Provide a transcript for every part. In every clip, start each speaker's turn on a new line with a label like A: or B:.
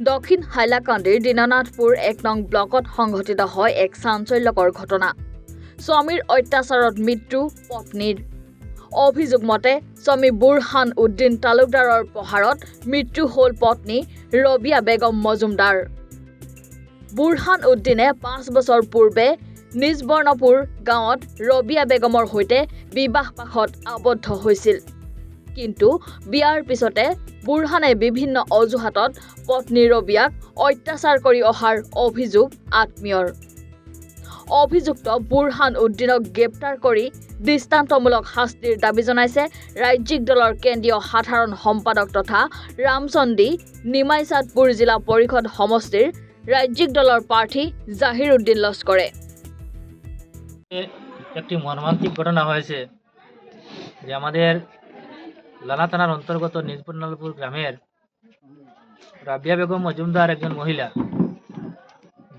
A: দক্ষিণ হাইলাকান্দিৰ দীননাথপুৰ ১ নং ব্লকত সংঘটিত হয় এক চাঞ্চল্যকৰ ঘটনা। স্বামীৰ অত্যাচাৰত মৃত্যু পত্নীৰ। অভিযোগ মতে স্বামী বুৰহান উদ্দিন তালুকদাৰৰ প্ৰহাৰত মৃত্যু হ'ল পত্নী ৰবিয়া বেগম মজুমদাৰ। বুৰহান উদ্দিনে ৫ বছৰ পূৰ্বে নিজবৰ্ণপুৰ গাঁৱত ৰবিয়া বেগমৰ সৈতে বিবাহ পাশত আবদ্ধ হৈছিল। কিন্তু বিয়াৰ পিছতে বুৰহানে বিভিন্ন অজুহাতত পত্নী ৰবিয়াক অত্যাচাৰ কৰি অহাৰ অভিযোগ আত্মীয়ৰ। অভিযুক্ত বুৰহান উদ্দিনক গ্ৰেপ্তাৰ কৰি দৃষ্টান্তমূলক শাস্তিৰ দাবী জনাইছে ৰাজ্যিক দলৰ কেন্দ্ৰীয় সাধাৰণ সম্পাদক তথা ৰামচন্দ্ৰী নিমাইচাঁদপুৰ জিলা পৰিষদ সমষ্টিৰ রাজ্যিক দলের প্রার্থী জাহির উদ্দিন লস্করে।
B: একটি মর্মান্তিক ঘটনা হয়েছে যে আমাদের লানা থানার অন্তর্গত নিজপুরনালপুর গ্রামের রাবিয়া বেগম মজুমদার একজন মহিলা।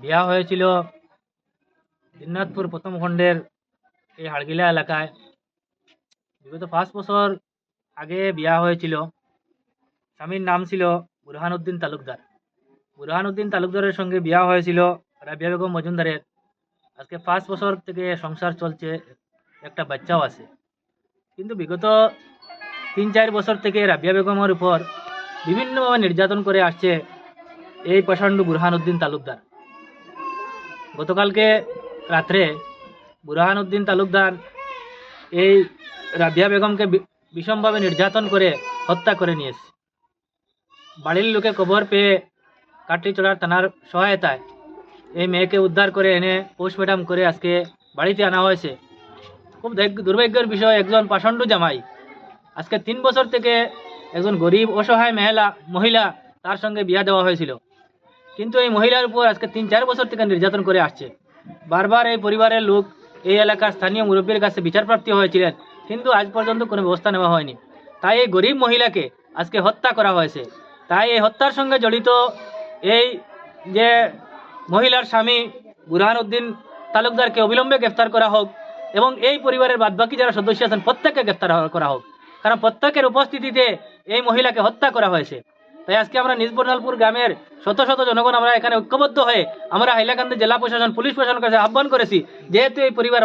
B: বিয়া হয়েছিল দীননাথপুর প্রথম খণ্ডের এই হাড়গিলা এলাকায়। বিগত ৫ বছর আগে বিয়া হয়েছিল। স্বামীর নাম ছিল বুরহান উদ্দিন তালুকদার। বুরহান উদ্দিন তালুকদারের সঙ্গে বিয়া হয়েছিল রাবিয়া বেগম মজুমদারের। আজকে ৫ বছর থেকে সংসার চলছে, একটা বাচ্চাও আছে। কিন্তু বিগত ৩-৪ বছর থেকে রাবিয়া বেগমের উপর বিভিন্নভাবে নির্যাতন করে আসছে এই প্রচণ্ড বুরহান উদ্দিন তালুকদার। গতকালকে রাত্রে বুরহান উদ্দিন তালুকদার এই রাবিয়া বেগমকে ভীষণভাবে নির্যাতন করে হত্যা করে নিয়েছে। বাড়ির লোকে খবর পেয়ে কাটলিচড়ার থানার সহায়তায় এই মেয়েকে উদ্ধার করে এনে পোস্টমর্টম করে আজকে বাড়িতে আনা হয়েছে। খুব দুর্ভাগ্যের বিষয়, একজন পাষণ্ড জামাই আজকে ৩ বছর থেকে একজন গরিব অসহায় মহিলা তার সঙ্গে বিয়া দেওয়া হয়েছিল। কিন্তু এই মহিলার উপর আজকে ৩-৪ বছর থেকে নির্যাতন করে আসছে। বারবার এই পরিবারের লোক এই এলাকার স্থানীয় মুরব্বীর কাছে বিচারপ্রাপ্তি হয়েছিলেন, কিন্তু আজ পর্যন্ত কোনো ব্যবস্থা নেওয়া হয়নি। তাই এই গরিব মহিলাকে আজকে হত্যা করা হয়েছে। তাই এই হত্যার সঙ্গে জড়িত এই যে মহিলার স্বামী বুরহান উদ্দিন তালুকদারকে অবিলম্বে গ্রেফতার করা হোক এবং এই পরিবারের বাদবাকি যারা সদস্য আছেন প্রত্যেককে গ্রেফতার করা হোক, কারণ প্রত্যেকের উপস্থিতিতে এই মহিলাকে হত্যা করা হয়েছে। তাই আজকে আমরা নিজবর্ণালপুর গ্রামের শত শত জনগণ আমরা এখানে ঐক্যবদ্ধ হয়ে আমরা হাইলাকান্দি জেলা প্রশাসন, পুলিশ প্রশাসনের কাছে আহ্বান করেছি, যেহেতু এই পরিবার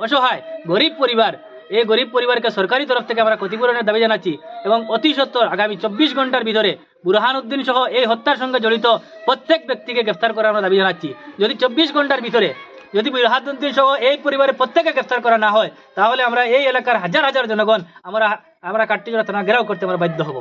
B: অসহায় গরিব পরিবার, এই গরিব পরিবারকে সরকারি তরফ থেকে আমরা ক্ষতিপূরণের দাবি জানাচ্ছি এবং অতি সত্বর আগামী ২৪ ঘন্টার ভিতরে বুরহান উদ্দিন সহ এই হত্যার সঙ্গে জড়িত প্রত্যেক ব্যক্তিকে গ্রেফতার করার আমরা দাবি জানাচ্ছি। যদি ২৪ ঘন্টার ভিতরে যদি বুরহান উদ্দিন সহ এই পরিবারের প্রত্যেকে গ্রেফতার করা না হয়, তাহলে আমরা এই এলাকার হাজার হাজার জনগণ আমরা কাটলিচড়া থানা ঘেরাও করতে আমরা বাধ্য হব।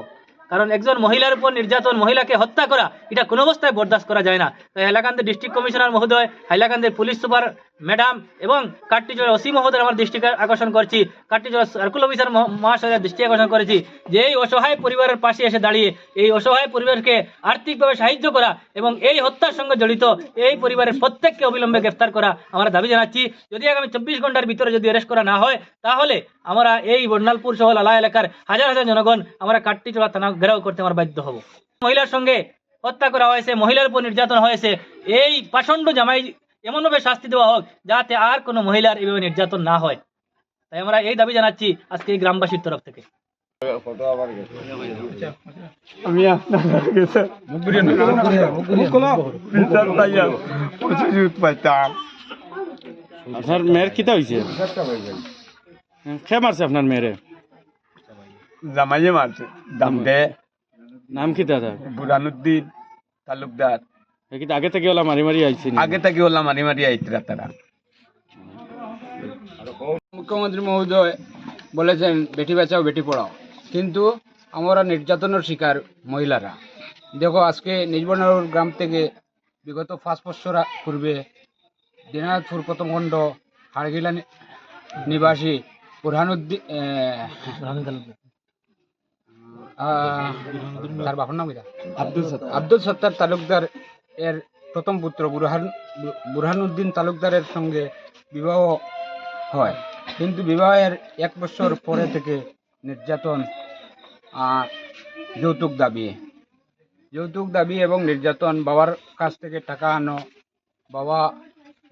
B: কারণ একজন মহিলার উপর নির্যাতন, মহিলাকে হত্যা করা, এটা কোনো অবস্থায় বরদাস্ত করা যায় না। তাই হাইলাকান্দি ডিস্ট্রিক্ট কমিশনার মহোদয়, হাইলাকান্দির পুলিশ সুপার ম্যাডাম এবং কাটলিচড়া ওসি মহোদয় আমার দৃষ্টি আকর্ষণ করছি, কাটলিচড়া সার্কুল অফিসার মহাশয়ের দৃষ্টি আকর্ষণ করেছি যে এই অসহায় পরিবারের পাশে এসে দাঁড়িয়ে এই অসহায় পরিবারকে আর্থিকভাবে সাহায্য করা এবং এই হত্যার সঙ্গে জড়িত এই পরিবারের প্রত্যেককে অবিলম্বে গ্রেফতার করা আমরা দাবি জানাচ্ছি। যদি আগামী ২৪ ঘন্টার ভিতরে যদি অ্যারেস্ট করা না হয়, তাহলে আমরা এই বর্ণালপুর সহ লালা এলাকার হাজার হাজার জনগণ আমরা কাটলিচড়া থানা ঘেরাও করতে আমরা বাধ্য হব। মহিলার সঙ্গে হত্যা করা হয়েছে, মহিলার উপর নির্যাতন হয়েছে, এই পাষণ্ড জামাই এমনভাবে শাস্তি দেওয়া হোক যাতে আর কোনো মহিলার এইভাবে নির্যাতন না হয়। তাই আমরা এই দাবি জানাচ্ছি আজকে এই গ্রামবাসীর তরফ থেকে।
C: আমি আপনার মেয়ের কিতা হয়েছে? খেয়ে মারছে আপনার মেয়েরে?
D: জামাইয়ে মারছে। দাম দে
C: নাম কিতা তার?
D: বুরহান উদ্দিন তালুকদার।
C: কিতা আগে থেকে ওলা মারি মারি আইছে?
D: আগে থেকে ওলা মারি মারি আইতরা তারা।
E: মুখ্যমন্ত্রী মহোদয় বলেছেন বেটি বাঁচাও বেটি পড়াও, কিন্তু আমরা নির্যাতনের শিকার মহিলারা। দেখো আজকে নিজবর্ণালপুর গ্রাম থেকে বিগত ৫ বছর পূর্বে দীননাথপুর প্রথম খণ্ড হাড়গিলা নিবাসী বুরহান উদ্দিন তার বাবার নাম আব্দুল সত্তার তালুকদার এর প্রথম পুত্র বুরহান উদ্দিন তালুকদারের সঙ্গে বিবাহ হয়। কিন্তু বিবাহের ১ বছর পরে থেকে নির্যাতন, যৌতুক দাবি এবং নির্যাতন, বাবার কাছ থেকে টাকা আনো, বাবা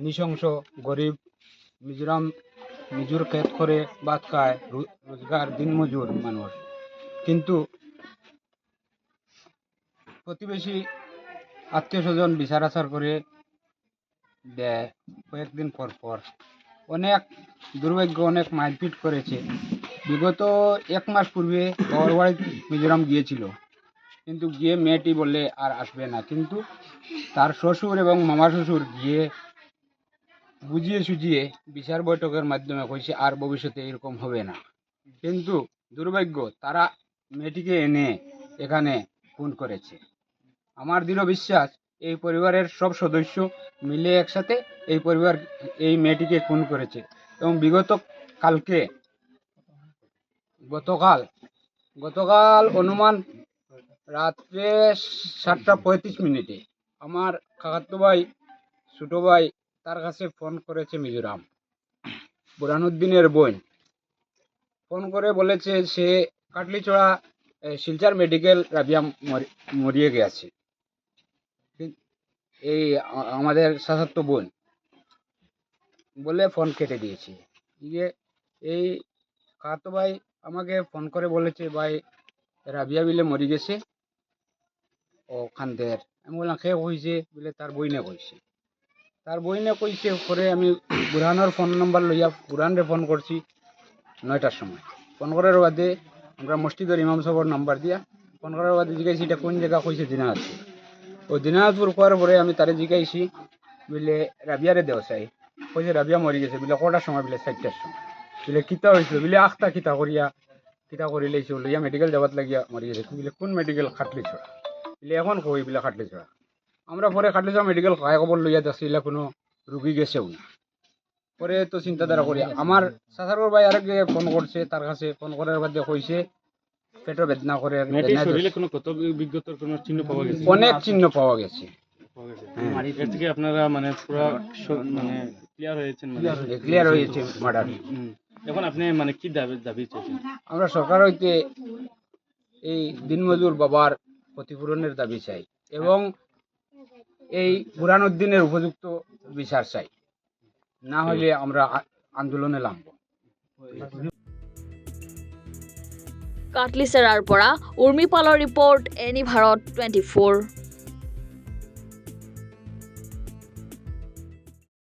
E: নৃশংস গরিব নিজুর ক্ষেত করে ভাত খায়, রোজগার দিনমজুর মানুষ। কিন্তু প্রতিবেশী আত্মীয় স্বজন বিচার আচার করে দেয় কয়েকদিন পর পর। অনেক দুর্ভাগ্য, অনেক মারপিট করেছে। বিগত 1 মাস পূর্বে বাবার বাড়ি মিজোরাম গিয়েছিল, কিন্তু গিয়ে মেয়েটি বলে আর আসবে না, কিন্তু তার শ্বশুর এবং মামা শ্বশুর গিয়ে বুঝিয়ে সুঝিয়ে বিচার বৈঠকের মাধ্যমে কইছে আর ভবিষ্যতে এরকম হবে না। কিন্তু দুর্ভাগ্য, তারা মেয়েটিকে এনে এখানে খুন করেছে। আমার দৃঢ় বিশ্বাস এই পরিবারের সব সদস্য মিলে একসাথে এই মেয়েটিকে খুন করেছে। এবং গতকাল অনুমান রাত্রে 7:35 আমার কাকাতো ভাই, ছোট ভাই, তার কাছে ফোন করেছে মিজোরাম, বুরহানুদ্দিনের বোন ফোন করে বলেছে সে কাটলিছড়া শিলচর মেডিকেল রাবিয়া মরিয়ে গেছে। এই আমাদের চাচাতো বোন বলে ফোন কেটে দিয়েছে। এই কাকাতো ভাই আমাকে ফোন করে বলেছে, ভাই রাবিয়া বিলে মরি গেছে ওখানদের। আমি বললাম কে কইছে? বলে তার বইনে কইছে। পরে আমি বুরহানোর ফোন নাম্বার লইয়া বুরহানরে ফোন করছি 9টার সময়। ফোন করার বাদে আমরা মসজিদের ইমাম সাহেবের নাম্বার দিয়া ফোন করার বাদে জিজ্ঞাসি এটা কোন জায়গা, কইছে দিনাজপুর। ও দিনাজপুর করার পরে আমি তারে জিজ্ঞাসি, বলে রাবিয়ারে দেও চাই। কইছে রাবিয়া মরি গেছে। বলে কটার সময়? বলে 4টার সময়। বলে কিতা হয়েছিল? বলে আখতা কিতা করিলেছে লইয়া মেডিকেল যাবার লাগিয়া মরি গেছে। বলে কোন মেডিকেল? খাটলিছড়া। বলে এখন কই? বলে খাটলিছড়া। আমরা পরে খাটলিছড়া মেডিকেল খায় খবর লইয়া যাচ্ছি, কোনো রুগী গেছেও না। পরে তো চিন্তাধারা করি, আমার চাচার ভাই আরেক জায়গায় ফোন করছে, তার কাছে ফোন করার বাদে কইছে পেটের বেদনা করে।
C: মেয়েটির শরীরে কোনো ক্ষত বিক্ষতর কোনো চিহ্ন পাওয়া গেছে?
E: অনেক চিহ্ন পাওয়া গেছে।
C: এর থেকে আপনারা মানে পুরো মানে ক্লিয়ার হয়েছেন?
E: ক্লিয়ার হয়েছে মার্ডার।
C: এখন আপনি মানে কি দাবি চাইছেন?
E: আমরা সরকার হইতে এই দিনমজুর বাবার ক্ষতিপূরণের দাবি চাই এবং এই বুরহানুদ্দিনের উপযুক্ত বিচার চাই, না হলে আমরা আন্দোলনে নামব।
A: কাটলিচেৰাৰ পৰা উৰ্মি পালৰ ৰিপৰ্ট, এনি ভাৰত 24।